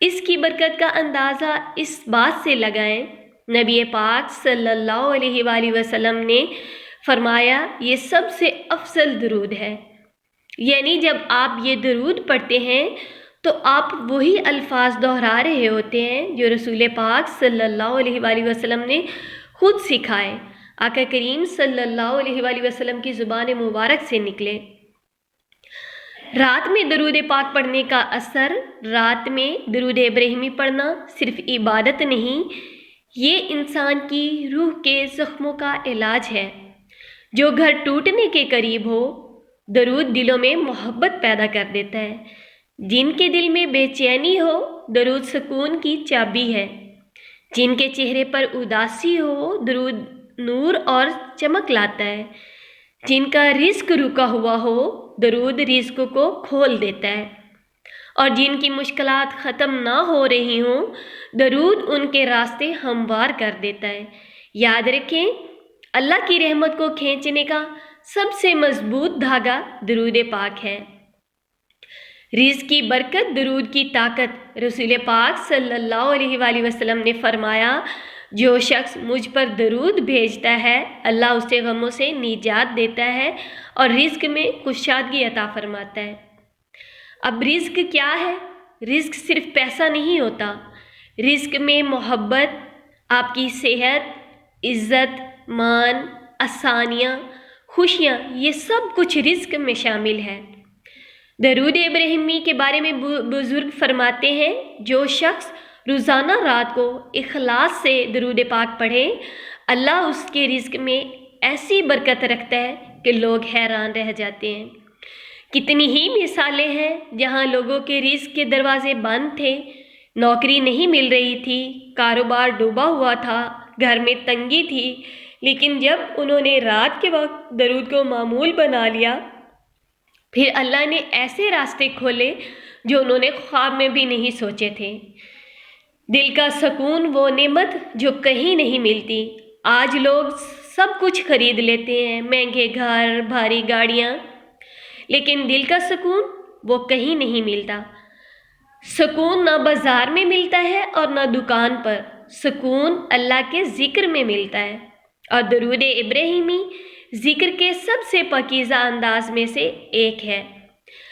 اس کی برکت کا اندازہ اس بات سے لگائیں، نبی پاک صلی اللہ علیہ وآلہ وسلم نے فرمایا یہ سب سے افضل درود ہے، یعنی جب آپ یہ درود پڑھتے ہیں تو آپ وہی الفاظ دہرا رہے ہوتے ہیں جو رسول پاک صلی اللہ علیہ وآلہ وسلم نے خود سکھائے، آقا کریم صلی اللہ علیہ وآلہ وسلم کی زبان مبارک سے نکلے۔ رات میں درود پاک پڑھنے کا اثر، رات میں درود ابراہیمی پڑھنا صرف عبادت نہیں، یہ انسان کی روح کے زخموں کا علاج ہے۔ جو گھر ٹوٹنے کے قریب ہو، درود دلوں میں محبت پیدا کر دیتا ہے۔ جن کے دل میں بے چینی ہو، درود سکون کی چابی ہے۔ جن کے چہرے پر اداسی ہو، درود نور اور چمک لاتا ہے۔ جن کا رزق رکا ہوا ہو، درود رزق کو کھول دیتا ہے، اور جن کی مشکلات ختم نہ ہو رہی ہوں، درود ان کے راستے ہموار کر دیتا ہے۔ یاد رکھیں، اللہ کی رحمت کو کھینچنے کا سب سے مضبوط دھاگا درود پاک ہے۔ رزق کی برکت، درود کی طاقت۔ رسول پاک صلی اللہ علیہ وآلہ وسلم نے فرمایا، جو شخص مجھ پر درود بھیجتا ہے، اللہ اسے غموں سے نجات دیتا ہے اور رزق میں کشادگی عطا فرماتا ہے۔ اب رزق کیا ہے؟ رزق صرف پیسہ نہیں ہوتا، رزق میں محبت، آپ کی صحت، عزت، مان، آسانیاں، خوشیاں، یہ سب کچھ رزق میں شامل ہے۔ درود ابراہیمی کے بارے میں بزرگ فرماتے ہیں، جو شخص روزانہ رات کو اخلاص سے درود پاک پڑھے، اللہ اس کے رزق میں ایسی برکت رکھتا ہے کہ لوگ حیران رہ جاتے ہیں۔ کتنی ہی مثالیں ہیں جہاں لوگوں کے رزق کے دروازے بند تھے، نوکری نہیں مل رہی تھی، کاروبار ڈوبا ہوا تھا، گھر میں تنگی تھی، لیکن جب انہوں نے رات کے وقت درود کو معمول بنا لیا، پھر اللہ نے ایسے راستے کھولے جو انہوں نے خواب میں بھی نہیں سوچے تھے۔ دل کا سکون وہ نعمت جو کہیں نہیں ملتی۔ آج لوگ سب کچھ خرید لیتے ہیں، مہنگے گھر، بھاری گاڑیاں، لیکن دل کا سکون وہ کہیں نہیں ملتا۔ سکون نہ بازار میں ملتا ہے اور نہ دکان پر، سکون اللہ کے ذکر میں ملتا ہے، اور درود ابراہیمی ذکر کے سب سے پاکیزہ انداز میں سے ایک ہے۔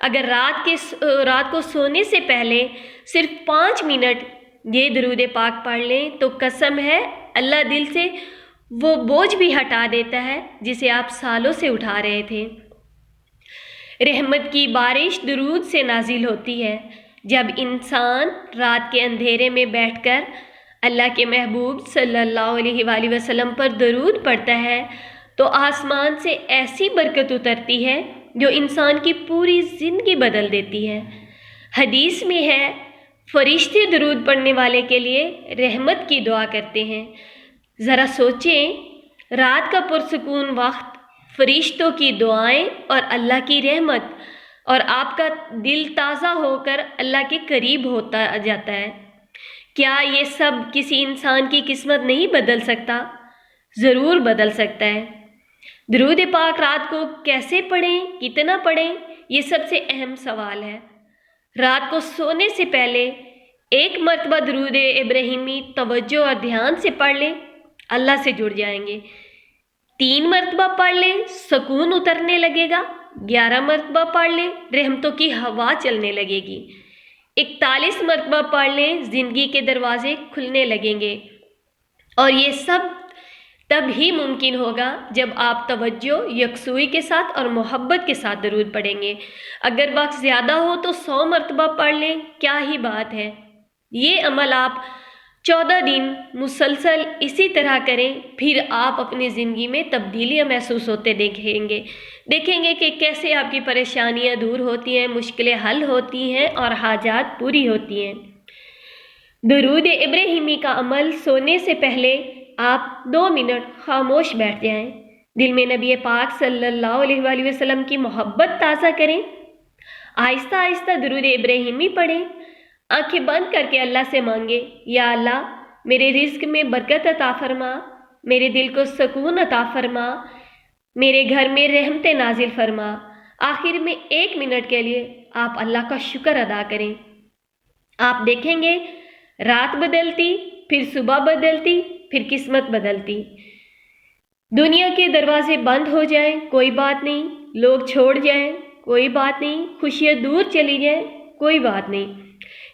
اگر رات کو سونے سے پہلے صرف 5 منٹ یہ درود پاک پڑھ لیں تو قسم ہے اللہ دل سے وہ بوجھ بھی ہٹا دیتا ہے جسے آپ سالوں سے اٹھا رہے تھے۔ رحمت کی بارش درود سے نازل ہوتی ہے۔ جب انسان رات کے اندھیرے میں بیٹھ کر اللہ کے محبوب صلی اللہ علیہ وآلہ وسلم پر درود پڑھتا ہے تو آسمان سے ایسی برکت اترتی ہے جو انسان کی پوری زندگی بدل دیتی ہے۔ حدیث میں ہے، فرشتے درود پڑھنے والے کے لیے رحمت کی دعا کرتے ہیں۔ ذرا سوچیں، رات کا پرسکون وقت، فرشتوں کی دعائیں اور اللہ کی رحمت، اور آپ کا دل تازہ ہو کر اللہ کے قریب ہوتا جاتا ہے۔ کیا یہ سب کسی انسان کی قسمت نہیں بدل سکتا؟ ضرور بدل سکتا ہے۔ درود پاک رات کو کیسے پڑھیں، کتنا پڑھیں، یہ سب سے اہم سوال ہے۔ رات کو سونے سے پہلے 1 مرتبہ درود ابراہیمی توجہ اور دھیان سے پڑھ لیں، اللہ سے جڑ جائیں گے۔ 3 مرتبہ پڑھ لیں، سکون اترنے لگے گا۔ 11 مرتبہ پڑھ لیں، رحمتوں کی ہوا چلنے لگے گی۔ 41 مرتبہ پڑھ لیں، زندگی کے دروازے کھلنے لگیں گے۔ اور یہ سب تب ہی ممکن ہوگا جب آپ توجہ، یکسوئی کے ساتھ اور محبت کے ساتھ درود پڑھیں گے۔ اگر وقت زیادہ ہو تو 100 مرتبہ پڑھ لیں، کیا ہی بات ہے۔ یہ عمل آپ 14 دن مسلسل اسی طرح کریں، پھر آپ اپنی زندگی میں تبدیلیاں محسوس ہوتے دیکھیں گے کہ کیسے آپ کی پریشانیاں دور ہوتی ہیں، مشکلیں حل ہوتی ہیں اور حاجات پوری ہوتی ہیں۔ درود ابراہیمی کا عمل: سونے سے پہلے آپ 2 منٹ خاموش بیٹھ جائیں، دل میں نبی پاک صلی اللہ علیہ وآلہ وسلم کی محبت تازہ کریں، آہستہ آہستہ درود ابراہیمی پڑھیں، آنکھیں بند کر کے اللہ سے مانگیں، یا اللہ میرے رزق میں برکت عطا فرما، میرے دل کو سکون عطا فرما، میرے گھر میں رحمت نازل فرما۔ آخر میں 1 منٹ کے لیے آپ اللہ کا شکر ادا کریں۔ آپ دیکھیں گے رات بدلتی، پھر صبح بدلتی، پھر قسمت بدلتی۔ دنیا کے دروازے بند ہو جائیں کوئی بات نہیں، لوگ چھوڑ جائیں کوئی بات نہیں، خوشیاں دور چلی جائیں کوئی بات نہیں،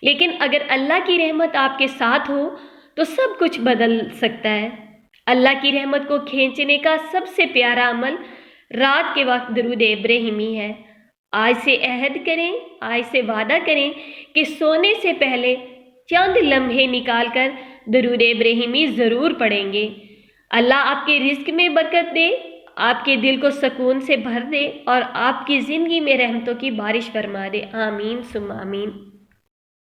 لیکن اگر اللہ کی رحمت آپ کے ساتھ ہو تو سب کچھ بدل سکتا ہے۔ اللہ کی رحمت کو کھینچنے کا سب سے پیارا عمل رات کے وقت درود ابراہیمی ہے۔ آج سے عہد کریں، آج سے وعدہ کریں کہ سونے سے پہلے چند لمحے نکال کر درود ابراہیمی ضرور پڑھیں گے۔ اللہ آپ کے رزق میں برکت دے، آپ کے دل کو سکون سے بھر دے اور آپ کی زندگی میں رحمتوں کی بارش فرما دے۔ آمین ثم آمین۔